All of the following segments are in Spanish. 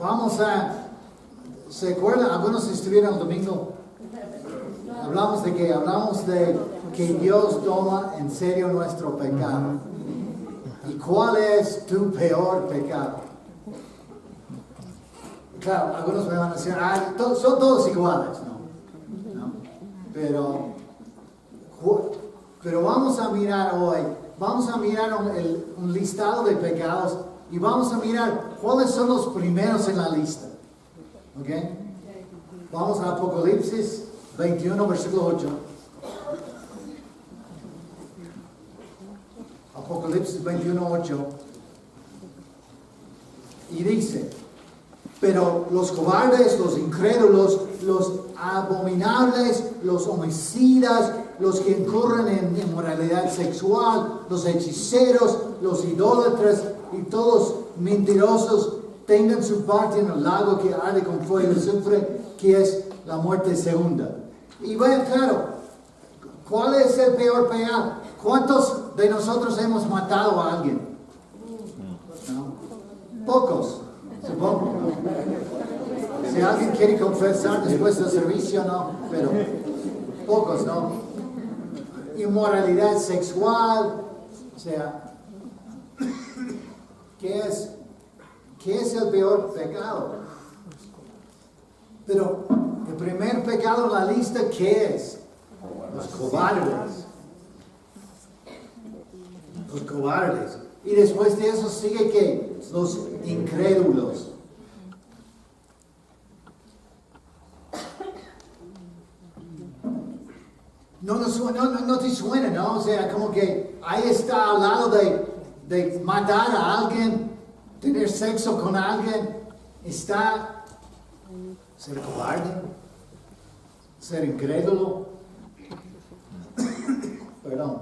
vamos a, ¿se acuerdan? Algunos estuvieron el domingo. Hablamos de que Dios toma en serio nuestro pecado. ¿Y cuál es tu peor pecado? Claro, algunos me van a decir, son todos iguales, ¿no? Pero vamos a mirar hoy, un listado de pecados y vamos a mirar cuáles son los primeros en la lista. ¿Ok? Vamos a Apocalipsis 21, versículo 8. Apocalipsis 21, 8. Y dice, pero los cobardes, los incrédulos, los abominables, los homicidas, los que incurren en inmoralidad sexual, los hechiceros, los idólatras y todos mentirosos tengan su parte en el lago que arde con fuego y azufre, que es la muerte segunda. Y vean claro, ¿cuál es el peor pecado? ¿Cuántos de nosotros hemos matado a alguien? ¿No? Pocos, supongo. Si alguien quiere confesar después del servicio, no, pero pocos, ¿no? Inmoralidad sexual, o sea, ¿qué es el peor pecado? Pero el primer pecado en la lista, ¿qué es? Los cobardes. Los cobardes. Y después de eso sigue ¿qué? Los incrédulos. No te suena, ¿no? O sea, como que ahí está al lado de matar a alguien, tener sexo con alguien, está ser cobarde, ser incrédulo. Perdón.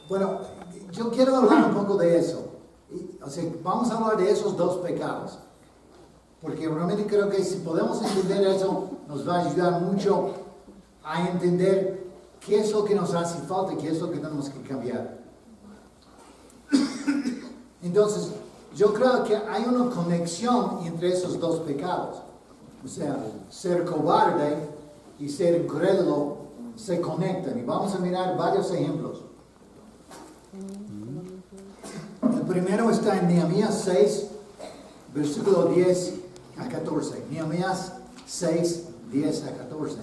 Bueno, yo quiero hablar un poco de eso. O sea, vamos a hablar de esos dos pecados. Porque realmente creo que si podemos entender eso, nos va a ayudar mucho a entender qué es lo que nos hace falta y qué es lo que tenemos que cambiar. Entonces, yo creo que hay una conexión entre esos dos pecados. O sea, ser cobarde y ser incrédulo se conectan. Y vamos a mirar varios ejemplos. El primero está en Nehemías 6, versículo 10 a 14. Nehemías 6, 10 a 14.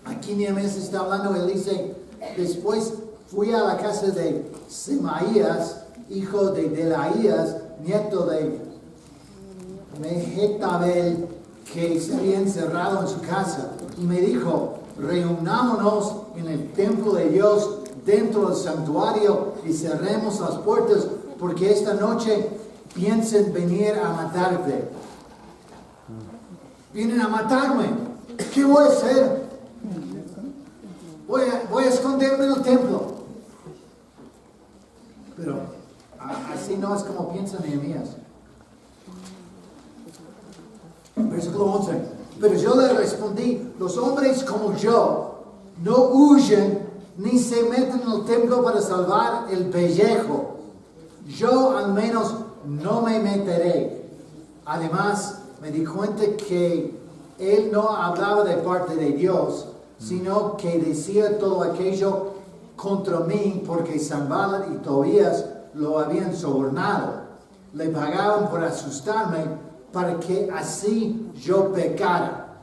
Aquí Nehemías está hablando, él dice, después fui a la casa de Semaías, hijo de Delaías, nieto de Mehetabel, que se había encerrado en su casa, y me dijo, reunámonos en el templo de Dios, dentro del santuario, y cerremos las puertas, porque esta noche piensan venir a matarte. Vienen a matarme. ¿Qué voy a hacer? Voy a esconderme en el templo. Pero así no es como piensa Nehemías. Versículo 11. Pero yo le respondí, los hombres como yo no huyen ni se meten en el templo para salvar el pellejo. Yo al menos no me meteré. Además, me di cuenta que él no hablaba de parte de Dios, sino que decía todo aquello contra mí porque Sanballat y Tobías lo habían sobornado. Le pagaban por asustarme para que así yo pecara.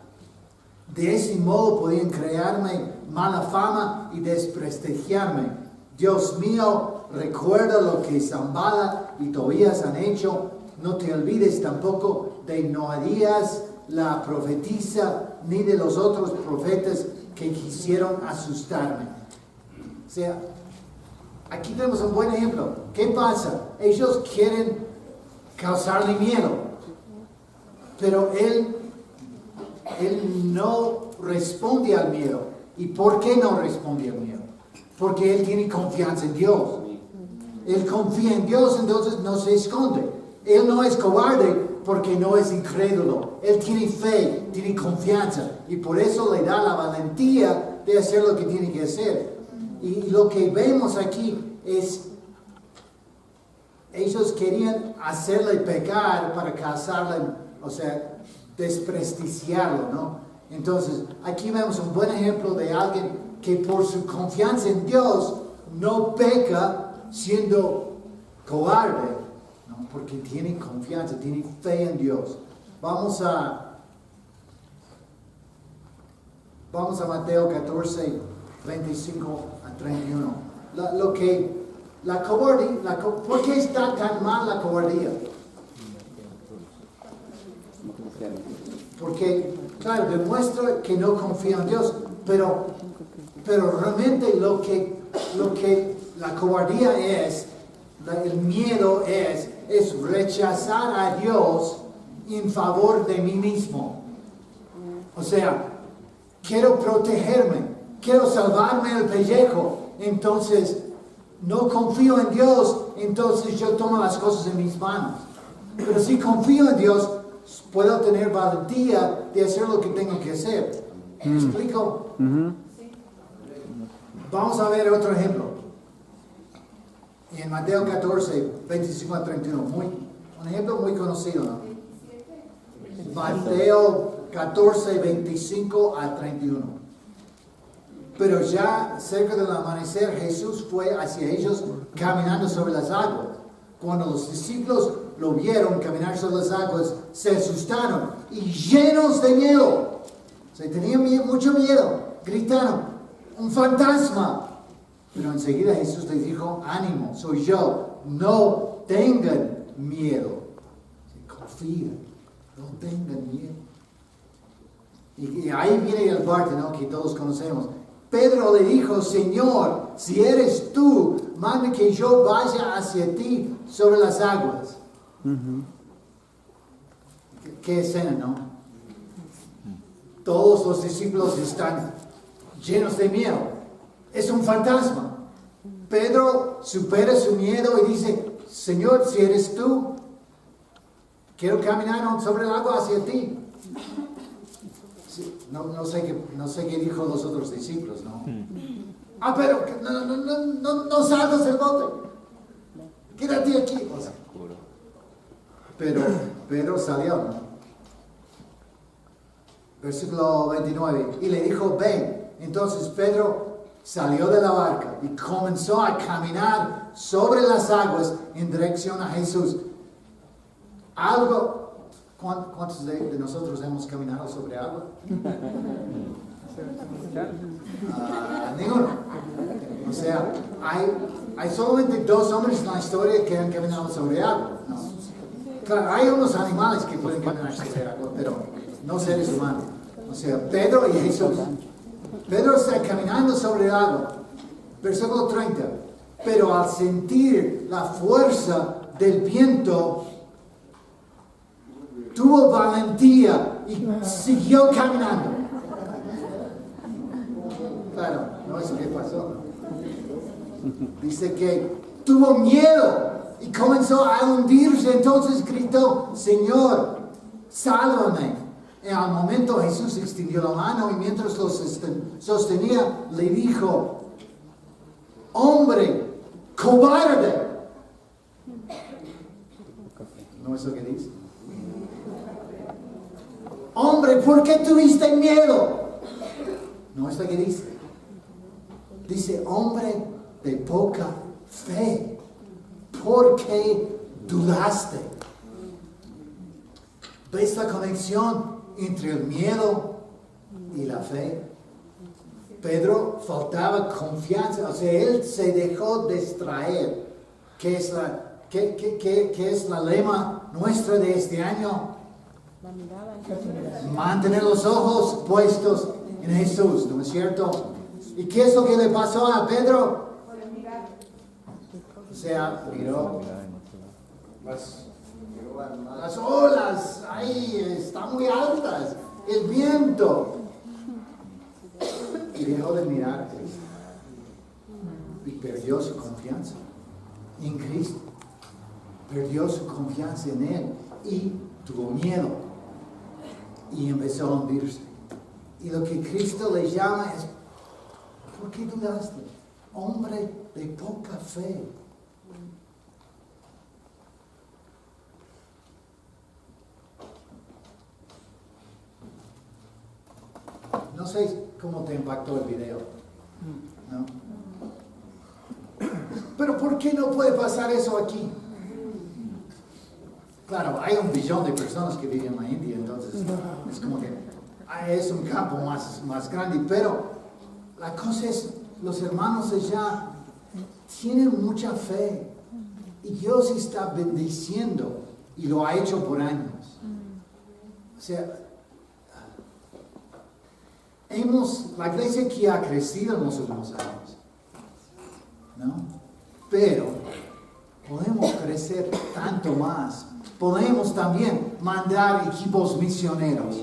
De ese modo podían crearme mala fama y desprestigiarme. Dios mío, recuerda lo que Sanballat y Tobías han hecho. No te olvides tampoco de Noadías, la profetisa, ni de los otros profetas que quisieron asustarme. O sea, aquí tenemos un buen ejemplo. ¿Qué pasa? Ellos quieren causarle miedo, pero él no responde al miedo. ¿Y por qué no responde al miedo? Porque él tiene confianza en Dios. Él confía en Dios, entonces no se esconde. Él no es cobarde porque no es incrédulo. Él tiene fe, tiene confianza. Y por eso le da la valentía de hacer lo que tiene que hacer. Y lo que vemos aquí es ellos querían hacerle pecar para casarle, o sea, desprestigiarlo, ¿no? Entonces, aquí vemos un buen ejemplo de alguien que por su confianza en Dios no peca siendo cobarde, ¿no? Porque tiene confianza, tiene fe en Dios. Vamos a Mateo 14, 25 a 31. ¿Por qué está tan mal la cobardía? Porque, claro, demuestra que no confía en Dios, pero realmente lo que la cobardía es, el miedo es rechazar a Dios en favor de mí mismo. O sea, quiero protegerme, quiero salvarme el pellejo, entonces no confío en Dios, entonces yo tomo las cosas en mis manos. Pero si confío en Dios, puedo tener valentía de hacer lo que tengo que hacer. ¿Me explico? Vamos a ver otro ejemplo. En Mateo 14, 25 a 31. Un ejemplo muy conocido, ¿no? Mateo 14, 25 a 31. Pero ya cerca del amanecer, Jesús fue hacia ellos caminando sobre las aguas. Cuando los discípulos lo vieron caminar sobre las aguas, se asustaron y llenos de miedo. Se tenían mucho miedo. Gritaron, ¡un fantasma! Pero enseguida Jesús les dijo, ánimo, soy yo, no tengan miedo. Confíen, no tengan miedo. Y ahí viene el parte, ¿no?, que todos conocemos. Pedro le dijo, Señor, si eres tú, manda que yo vaya hacia ti sobre las aguas. ¿Qué escena, no? Todos los discípulos están llenos de miedo. Es un fantasma. Pedro supera su miedo y dice, Señor, si eres tú, quiero caminar sobre el agua hacia ti. Sí, no sé qué dijo los otros discípulos, ¿no? Pero no salgas del bote. Quédate aquí. O sea, pero Pedro salió, ¿no? Versículo 29. Y le dijo, ven. Entonces Pedro salió de la barca y comenzó a caminar sobre las aguas en dirección a Jesús. ¿Cuántos de nosotros hemos caminado sobre agua? Ninguno. O sea, hay solamente 2 hombres en la historia que han caminado sobre agua, ¿no? Claro, hay unos animales que pueden caminar sobre agua, pero no seres humanos. O sea, Pedro y Jesús. Pedro está caminando sobre el agua. Versículo 30. Pero al sentir la fuerza del viento, tuvo valentía y siguió caminando. Claro, no es lo que pasó. Dice que tuvo miedo y comenzó a hundirse. Entonces gritó, Señor, sálvame. Y al momento Jesús extendió la mano y mientras lo sostenía, le dijo, hombre, cobarde. ¿No es lo que dice? Hombre, ¿por qué tuviste miedo? No es lo que dice. Dice, hombre de poca fe, ¿por qué dudaste? ¿Ves la conexión entre el miedo y la fe? Pedro faltaba confianza, o sea, él se dejó distraer. ¿Qué es la lema nuestra de este año? Mantener los ojos puestos en Jesús, ¿no es cierto? ¿Y qué es lo que le pasó a Pedro? O sea, miró las olas, ahí están muy altas, el viento. Y dejó de mirar a Cristo. Y perdió su confianza en Cristo. Perdió su confianza en Él. Y tuvo miedo. Y empezó a hundirse. Y lo que Cristo le llama es, ¿por qué dudaste? Hombre de poca fe. sé cómo te impactó el video, ¿no? Pero ¿por qué no puede pasar eso aquí? Claro, hay 1 billón de personas que viven en la India, entonces es como que es un campo más grande, pero la cosa es, los hermanos allá tienen mucha fe y Dios está bendiciendo y lo ha hecho por años. O sea, la iglesia que ha crecido en los últimos años, ¿no? Pero podemos crecer tanto más. Podemos también mandar equipos misioneros.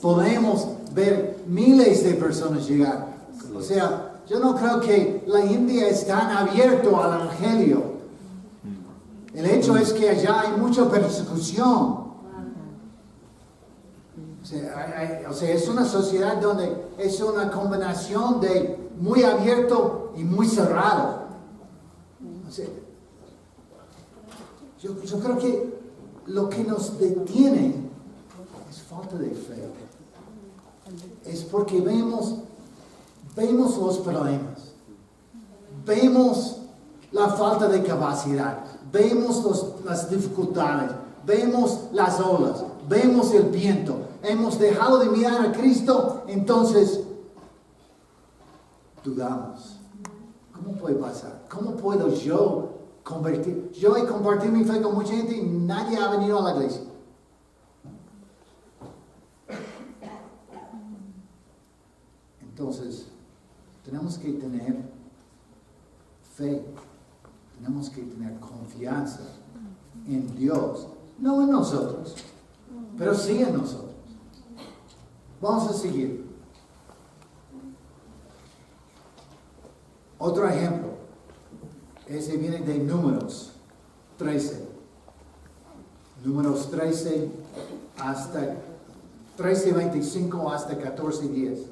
Podemos ver miles de personas llegar. O sea, yo no creo que la India es tan abierto al evangelio. El hecho es que allá hay mucha persecución. O sea, es una sociedad donde es una combinación de muy abierto y muy cerrado. O sea, yo creo que lo que nos detiene es falta de fe. Es porque vemos los problemas, vemos la falta de capacidad, vemos las dificultades, vemos las olas, vemos el viento. Hemos dejado de mirar a Cristo, entonces dudamos. ¿Cómo puede pasar? ¿Cómo puedo yo compartir? Yo he compartido mi fe con mucha gente y nadie ha venido a la iglesia. Entonces, tenemos que tener fe, tenemos que tener confianza en Dios, no en nosotros, pero sí en nosotros. Vamos a seguir. Otro ejemplo, ese viene de Números 13. Números 13 hasta 13:25 hasta 14:10.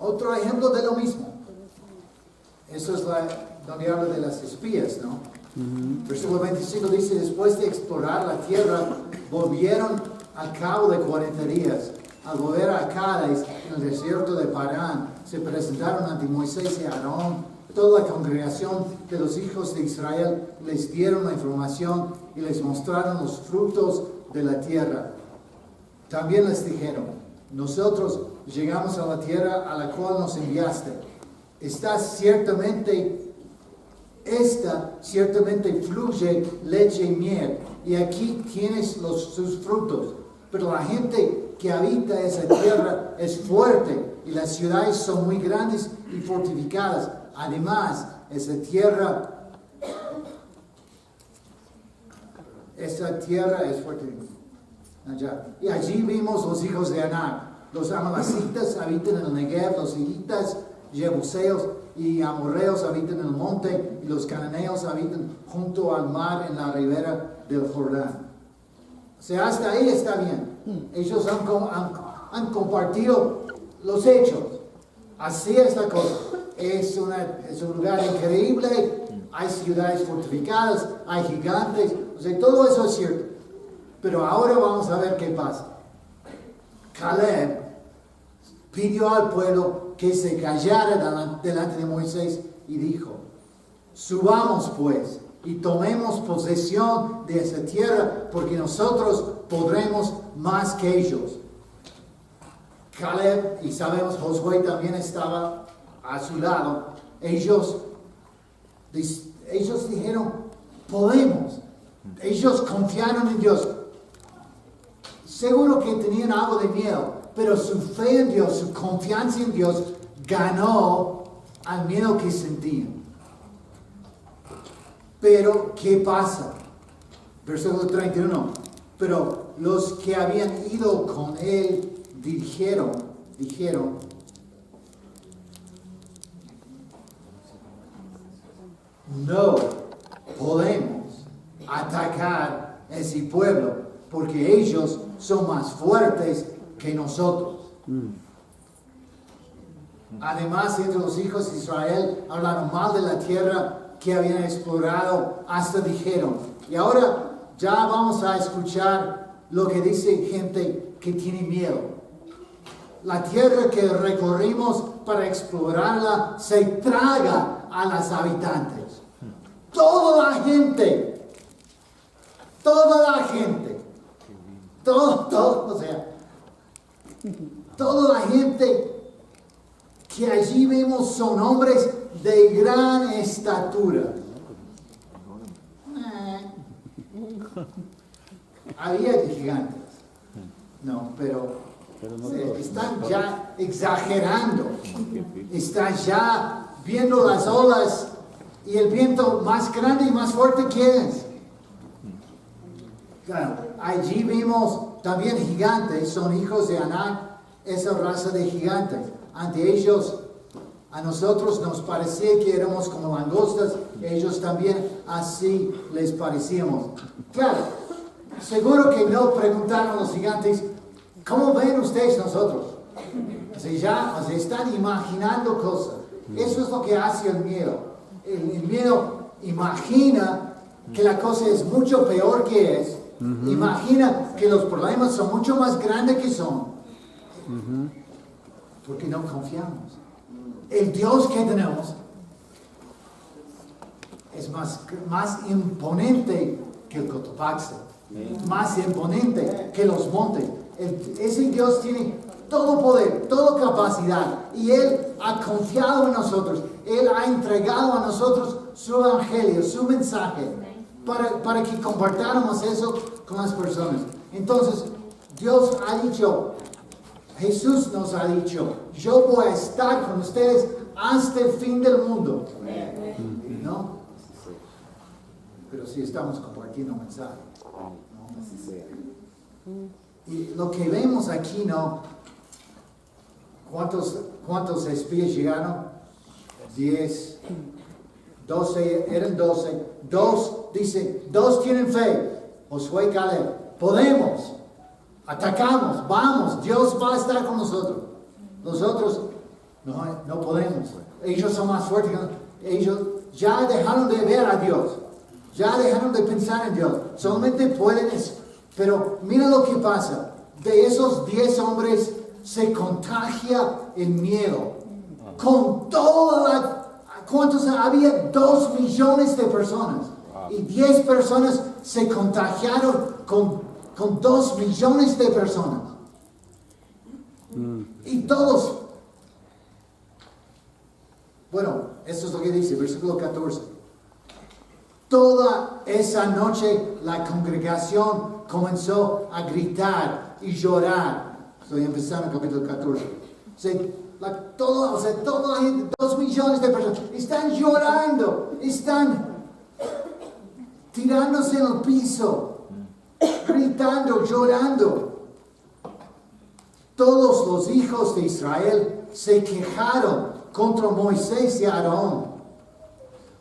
Otro ejemplo de lo mismo. Eso es donde habla de las espías, ¿no? Versículo 25 dice, después de explorar la tierra, volvieron al cabo de 40 días. Al volver a Cádiz, en el desierto de Parán, se presentaron ante Moisés y Aarón. Toda la congregación de los hijos de Israel les dieron la información y les mostraron los frutos de la tierra. También les dijeron, nosotros llegamos a la tierra a la cual nos enviaste. Esta ciertamente fluye leche y miel, y aquí tienes sus frutos. Pero la gente que habita esa tierra es fuerte, y las ciudades son muy grandes y fortificadas. Además, esa tierra es fuerte. Allá. Y allí vimos los hijos de Anak. Los amalecitas habitan en el Negev, los hititas, jebuseos y amorreos habitan en el monte, y los cananeos habitan junto al mar en la ribera del Jordán. O sea, hasta ahí está bien. Ellos han compartido los hechos. Así es la cosa. Es un lugar increíble. Hay ciudades fortificadas, hay gigantes. O sea, todo eso es cierto. Pero ahora vamos a ver qué pasa. Caleb pidió al pueblo que se callara delante de Moisés y dijo, subamos pues y tomemos posesión de esa tierra, porque nosotros podremos más que ellos. Caleb, y sabemos Josué también estaba a su lado, ellos dijeron, podemos. Ellos confiaron en Dios. Seguro que tenían algo de miedo, pero su fe en Dios, su confianza en Dios ganó al miedo que sentían. Pero, ¿qué pasa? Versículo 31. Pero los que habían ido con él dijeron, no podemos atacar ese pueblo, porque ellos son más fuertes que nosotros. Además, entre los hijos de Israel hablaron mal de la tierra que habían explorado, hasta dijeron. Y ahora ya vamos a escuchar lo que dice gente que tiene miedo. la tierra que recorrimos para explorarla se traga a los habitantes. Toda la gente, o sea, toda la gente que allí vemos son hombres de gran estatura. Había gigantes, no, pero están ya exagerando. Están ya viendo las olas y el viento más grande y más fuerte que es. Claro, allí vimos también gigantes, son hijos de Anak, esa raza de gigantes. Ante ellos, a nosotros nos parecía que éramos como langostas, ellos también así les parecíamos. Claro, seguro que no preguntaron a los gigantes, ¿cómo ven ustedes nosotros? O sea, ya están imaginando cosas. Eso es lo que hace el miedo. El miedo imagina que la cosa es mucho peor que es. Imagina que los problemas son mucho más grandes que son. Porque no confiamos. El Dios que tenemos es más imponente que el Cotopaxi, más imponente que los montes. Ese Dios tiene todo poder, toda capacidad, y Él ha confiado en nosotros. Él ha entregado a nosotros su evangelio, su mensaje, para que compartáramos eso con las personas. Entonces, Dios ha dicho, Jesús nos ha dicho, yo voy a estar con ustedes hasta el fin del mundo. ¿No? Pero sí estamos compartiendo un mensaje. ¿No? Y lo que vemos aquí, ¿no? ¿Cuántos espías llegaron? 10. 12, eran 12. Dos tienen fe. Josué y Caleb. Podemos. Atacamos, vamos, Dios va a estar con nosotros. Nosotros no podemos. Ellos son más fuertes. Ellos ya dejaron de ver a Dios. Ya dejaron de pensar en Dios. Solamente pueden. Pero mira lo que pasa. De esos 10 hombres se contagia el miedo. Con toda ¿cuántos? Había 2 millones de personas. Y 10 personas se contagiaron con 2 millones de personas. Y todos. Bueno, esto es lo que dice, versículo 14. Toda esa noche la congregación comenzó a gritar y llorar. Estoy empezando el capítulo 14. Toda la gente, 2 millones de personas, están llorando, están tirándose en el piso, gritando, llorando. Todos los hijos de Israel se quejaron contra Moisés y Aarón.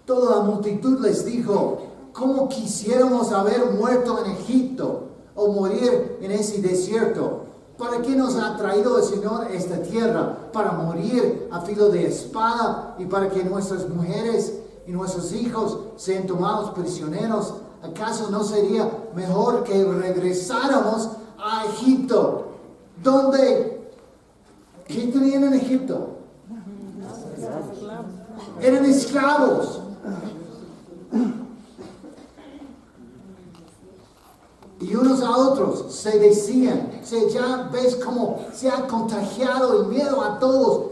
Toda la multitud les dijo, ¿cómo quisiéramos haber muerto en Egipto o morir en ese desierto? ¿Para qué nos ha traído el Señor a esta tierra? Para morir a filo de espada y para que nuestras mujeres y nuestros hijos sean tomados prisioneros. ¿Acaso no sería mejor que regresáramos a Egipto? ¿Dónde? ¿Qué tenían en Egipto? Eran esclavos. Y unos a otros se decían, ya ves cómo se ha contagiado el miedo a todos.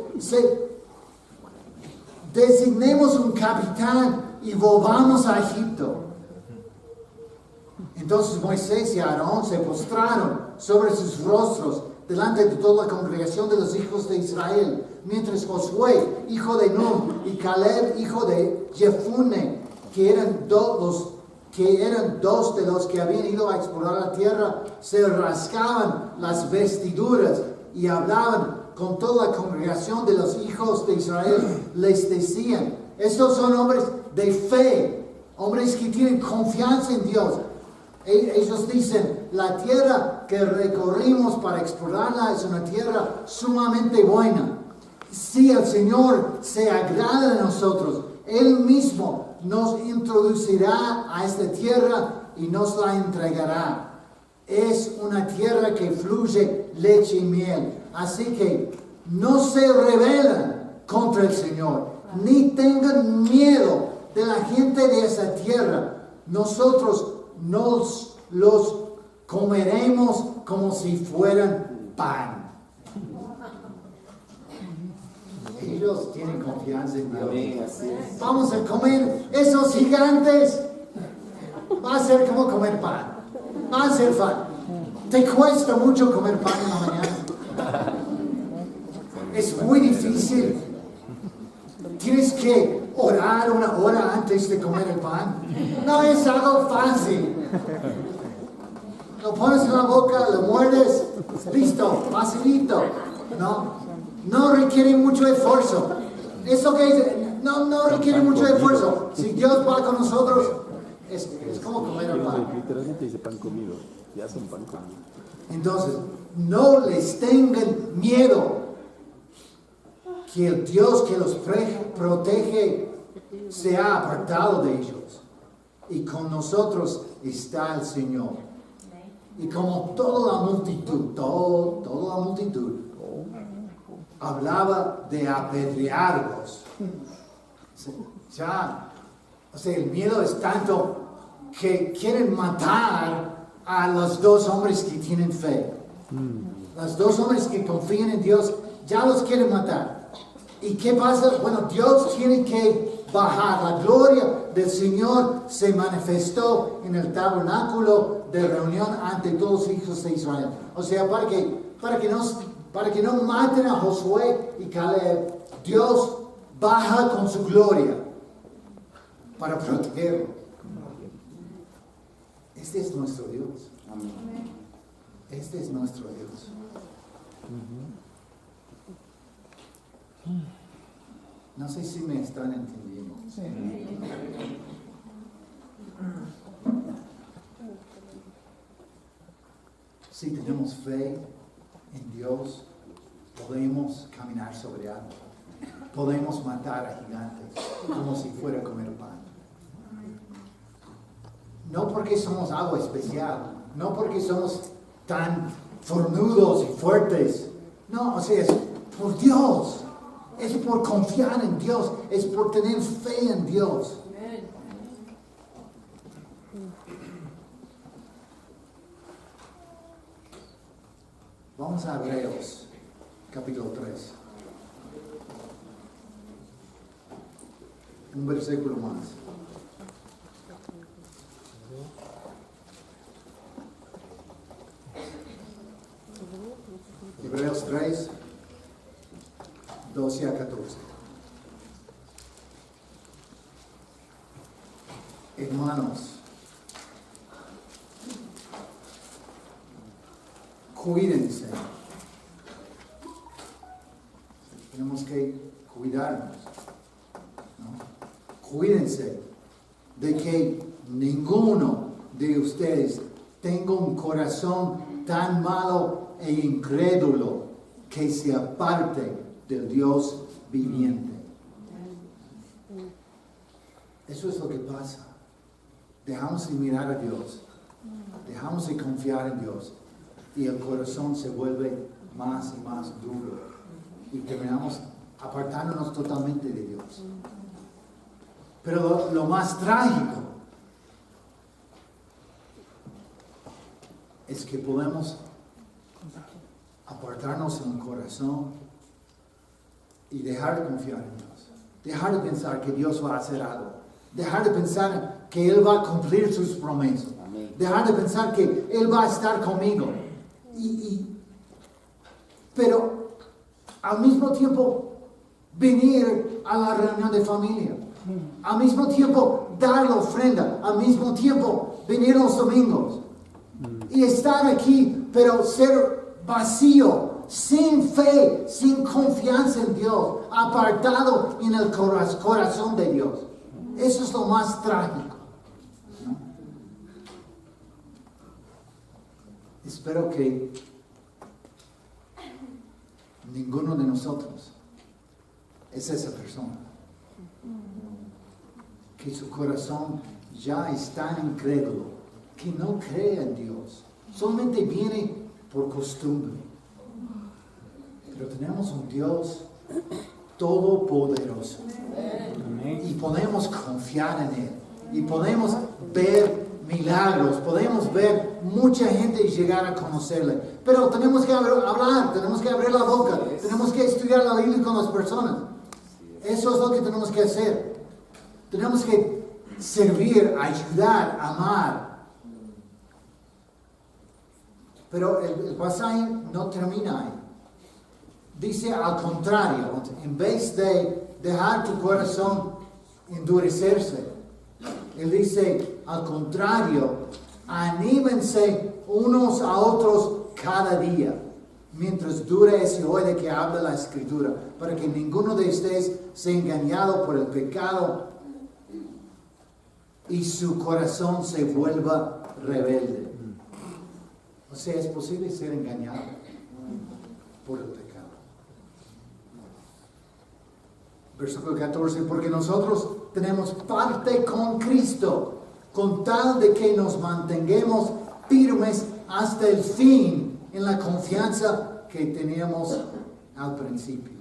Designemos un capitán y volvamos a Egipto. Entonces Moisés y Aarón se postraron sobre sus rostros delante de toda la congregación de los hijos de Israel, mientras Josué, hijo de Nun, y Caleb, hijo de Jefune, que eran dos de los que habían ido a explorar la tierra, se rascaban las vestiduras y hablaban con toda la congregación de los hijos de Israel. Les decían, estos son hombres de fe, hombres que tienen confianza en Dios. Ellos dicen, la tierra que recorrimos para explorarla es una tierra sumamente buena. Si el Señor se agrada de nosotros, Él mismo nos introducirá a esta tierra y nos la entregará. Es una tierra que fluye leche y miel. Así que no se rebelen contra el Señor, ni tengan miedo de la gente de esa tierra. Nosotros nos los comeremos como si fueran pan. Ellos tienen confianza en Dios. Vamos a comer esos gigantes. Va a ser como comer pan. Va a ser fácil. Te cuesta mucho comer pan en la mañana. Es muy difícil. Tienes que orar una hora antes de comer el pan. No es algo fácil. Lo pones en la boca, lo muerdes, listo, facilito. No requiere mucho esfuerzo. Eso que dice, no requiere mucho esfuerzo. Si Dios va con nosotros, es como comer el pan. Literalmente dice pan comido. Ya son pan comido. Entonces, no les tengan miedo. Que el Dios que los protege se ha apartado de ellos. Y con nosotros está el Señor. Y como toda la multitud, toda la multitud, hablaba de apedrearlos. El miedo es tanto que quieren matar a los dos hombres que tienen fe. Los dos hombres que confían en Dios, ya los quieren matar. ¿Y qué pasa? Bueno, Dios tiene que bajar. La gloria del Señor se manifestó en el tabernáculo de reunión ante todos los hijos de Israel. O sea, para que no maten a Josué y Caleb, Dios baja con su gloria para protegerlo. Este es nuestro Dios. Este es nuestro Dios. No sé si me están entendiendo. Si tenemos fe en Dios, podemos caminar sobre agua. Podemos matar a gigantes como si fuera comer pan. No porque somos algo especial, no porque somos tan fornudos y fuertes. No, o sea, es por Dios. Es por confiar en Dios. Es por tener fe en Dios. Vamos a Hebreos, capítulo 3. Un versículo más. Hebreos 3, 12 a 14. Hermanos, cuídense. Tenemos que cuidarnos, ¿no? Cuídense de que ninguno de ustedes tenga un corazón tan malo e incrédulo que se aparte del Dios viviente. Eso es lo que pasa. Dejamos de mirar a Dios, dejamos de confiar en Dios y el corazón se vuelve más y más duro y terminamos apartándonos totalmente de Dios. Pero lo más trágico es que podemos apartarnos en el corazón y dejar de confiar en Dios, dejar de pensar que Dios va a hacer algo, dejar de pensar que Él va a cumplir sus promesas, dejar de pensar que Él va a estar conmigo, pero al mismo tiempo venir a la reunión de familia, al mismo tiempo dar la ofrenda, al mismo tiempo venir los domingos y estar aquí, pero ser vacío, sin fe, sin confianza en Dios, apartado en el corazón de Dios. Eso es lo más trágico, ¿no? Espero que ninguno de nosotros es esa persona, que su corazón ya es tan incrédulo, que no cree en Dios, solamente viene por costumbre. Pero tenemos un Dios todopoderoso. Y podemos confiar en Él. Y podemos ver milagros. Podemos ver mucha gente llegar a conocerle. Pero tenemos que hablar, tenemos que abrir la boca. Tenemos que estudiar la Biblia con las personas. Eso es lo que tenemos que hacer. Tenemos que servir, ayudar, amar. Pero el pasaje no termina ahí. Dice al contrario, en vez de dejar tu corazón endurecerse, Él dice al contrario, anímense unos a otros cada día, mientras dure ese hoy de que habla la Escritura, para que ninguno de ustedes sea engañado por el pecado y su corazón se vuelva rebelde. O sea, es posible ser engañado por el pecado. Versículo 14, porque nosotros tenemos parte con Cristo, con tal de que nos mantengamos firmes hasta el fin en la confianza que teníamos al principio.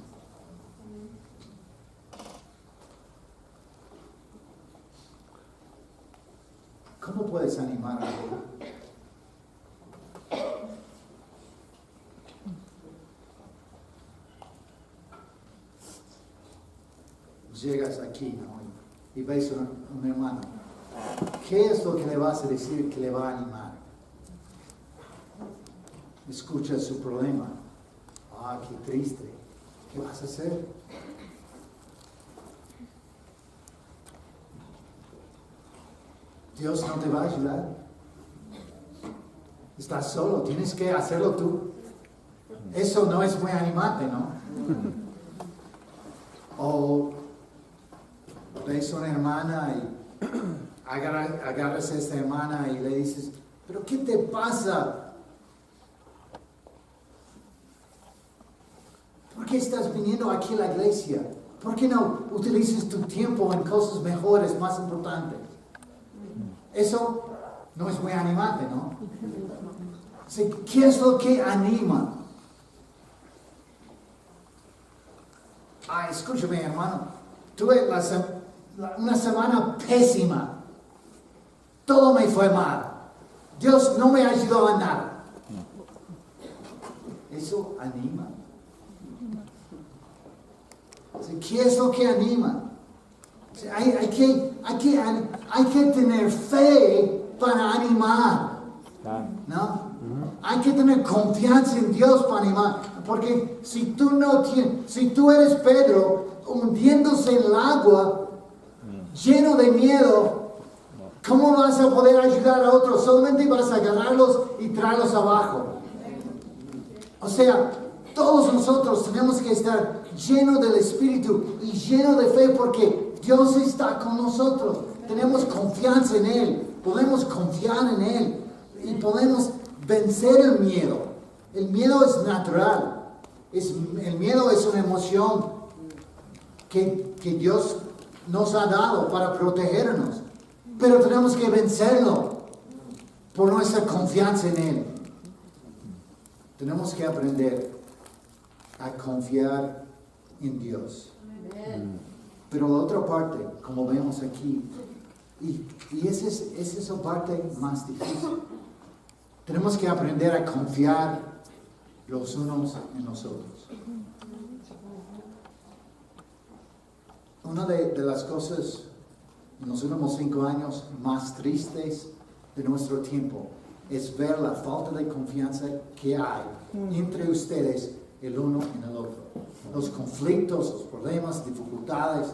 ¿Cómo puedes animar a alguien? Llegas aquí, ¿no? Y ves a un hermano. ¿Qué es lo que le vas a decir que le va a animar? Escucha su problema. Ah, qué triste. ¿Qué vas a hacer? Dios no te va a ayudar. Estás solo, tienes que hacerlo tú. Eso no es muy animante, ¿no? O ves a una hermana y agarras a esta hermana y le dices, ¿pero qué te pasa? ¿Por qué estás viniendo aquí a la iglesia? ¿Por qué no utilizas tu tiempo en cosas mejores, más importantes? Eso no es muy animante, ¿no? ¿Qué es lo que anima? Escúchame, hermano. Tuve una semana pésima. Todo me fue mal. Dios no me ayudó a nada. Eso anima. ¿Qué es lo que anima? Hay que tener fe para animar, ¿no? Hay que tener confianza en Dios para animar, porque si tú eres Pedro hundiéndose en el agua, lleno de miedo, ¿cómo vas a poder ayudar a otros? Solamente vas a agarrarlos y traerlos abajo. O sea, todos nosotros tenemos que estar llenos del Espíritu y llenos de fe, porque Dios está con nosotros. Tenemos confianza en Él. Podemos confiar en Él. Y podemos vencer el miedo. El miedo es natural. El miedo es una emoción que Dios nos ha dado para protegernos. Pero tenemos que vencerlo por nuestra confianza en Él. Tenemos que aprender a confiar en Dios. Pero la otra parte, como vemos aquí, y esa es la parte más difícil. Tenemos que aprender a confiar los unos en los otros. Una de las cosas en los últimos 5 años más tristes de nuestro tiempo es ver la falta de confianza que hay entre ustedes, el uno en el otro. Los conflictos, los problemas, dificultades,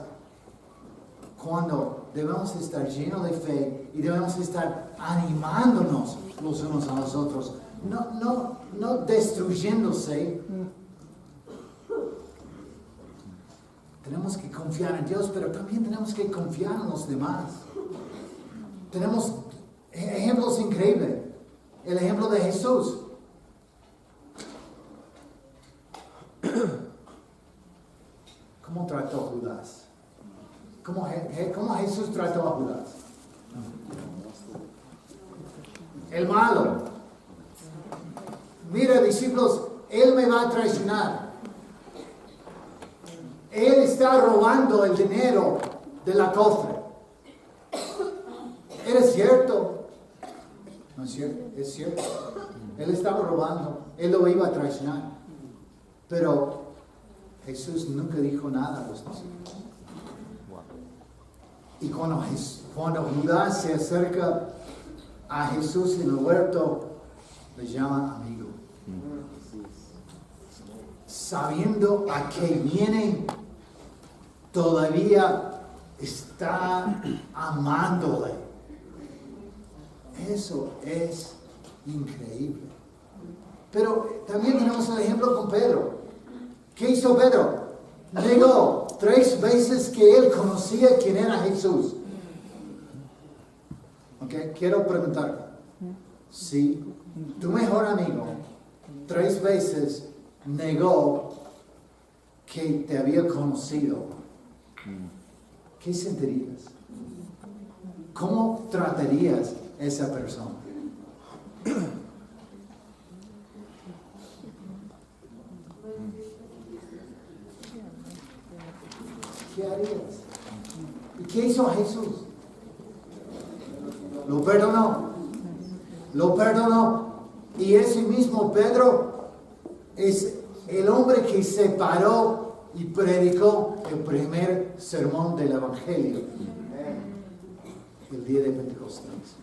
cuando debemos estar llenos de fe y debemos estar animándonos los unos a los otros, no destruyéndose. Tenemos que confiar en Dios, pero también tenemos que confiar en los demás. Tenemos ejemplos increíbles. El ejemplo de Jesús. ¿Cómo trató a Judas? ¿Cómo Jesús trató a Judas? El malo. Mira, discípulos, Él me va a traicionar. Él está robando el dinero de la cofre. ¿Es cierto? No es cierto, es cierto. Él estaba robando, él lo iba a traicionar. Pero Jesús nunca dijo nada a los discípulos. Y cuando Judas se acerca a Jesús en el huerto, le llama amigo. Sabiendo a qué viene, todavía está amándole. Eso es increíble. Pero también tenemos el ejemplo con Pedro. ¿Qué hizo Pedro? Negó 3 veces que él conocía quién era Jesús. Okay, quiero preguntar, si tu mejor amigo 3 veces negó que te había conocido, ¿qué sentirías? ¿Cómo tratarías a esa persona? ¿Qué harías? ¿Y qué hizo Jesús? Lo perdonó. Lo perdonó. Y ese mismo Pedro es el hombre que se paró y predicó el primer sermón del Evangelio el día de Pentecostés.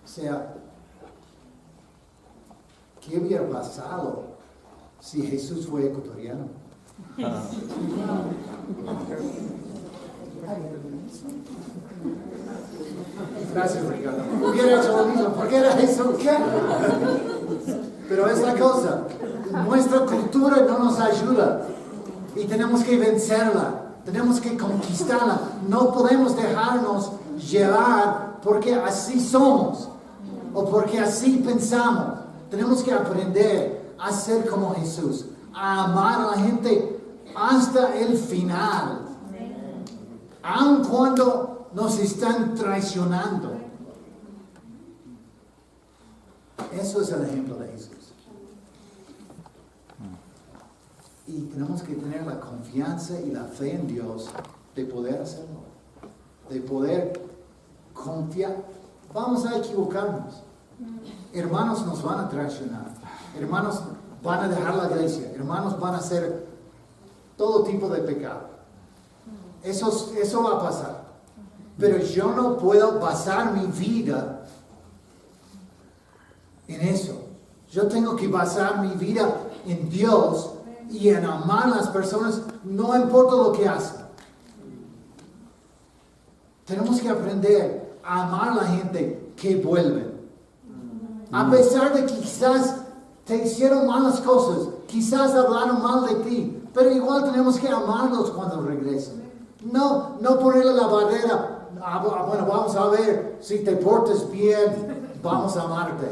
O sea, ¿qué hubiera pasado si Jesús fue ecuatoriano? Gracias, Ricardo. Hubiera hecho lo mismo, porque era Jesús. Pero es la cosa, nuestra cultura no nos ayuda y tenemos que vencerla, tenemos que conquistarla. No podemos dejarnos llevar porque así somos o porque así pensamos. Tenemos que aprender a ser como Jesús, a amar a la gente hasta el final, aun cuando nos están traicionando. Eso es el ejemplo de Jesús. Y tenemos que tener la confianza y la fe en Dios de poder hacerlo, de poder confiar. Vamos a equivocarnos. Hermanos nos van a traicionar. Hermanos van a dejar la iglesia. Hermanos van a hacer todo tipo de pecado. Eso va a pasar. Pero yo no puedo basar mi vida en eso. Yo tengo que basar mi vida en Dios y en amar a las personas, no importa lo que hacen. Tenemos que aprender a amar a la gente que vuelve. A pesar de que quizás te hicieron malas cosas, quizás hablaron mal de ti, pero igual tenemos que amarlos cuando regresen. No ponerle la barrera. Bueno, vamos a ver si te portas bien, vamos a amarte.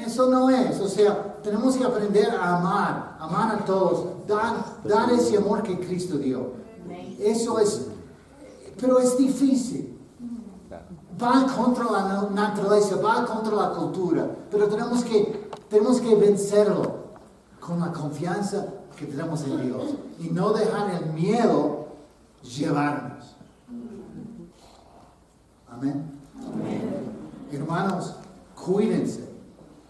Eso no es. O sea, tenemos que aprender a amar a todos, dar ese amor que Cristo dio. Eso es, pero es difícil. Va contra la naturaleza, va contra la cultura, pero tenemos que vencerlo con la confianza que tenemos en Dios y no dejar el miedo llevarnos. Amén. Hermanos, cuídense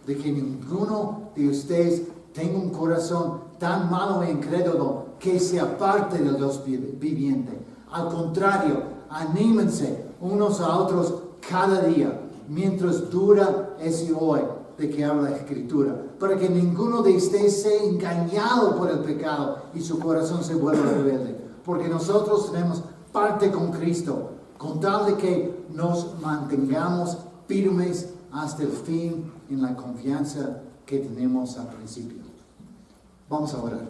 de que ninguno de ustedes tenga un corazón tan malo e incrédulo que se aparte de Dios viviente. Al contrario, anímense unos a otros cada día, mientras dura ese hoy de que habla la Escritura, para que ninguno de ustedes sea engañado por el pecado y su corazón se vuelva rebelde, porque nosotros tenemos parte con Cristo, con tal de que nos mantengamos firmes hasta el fin en la confianza que tenemos al principio. Vamos a orar.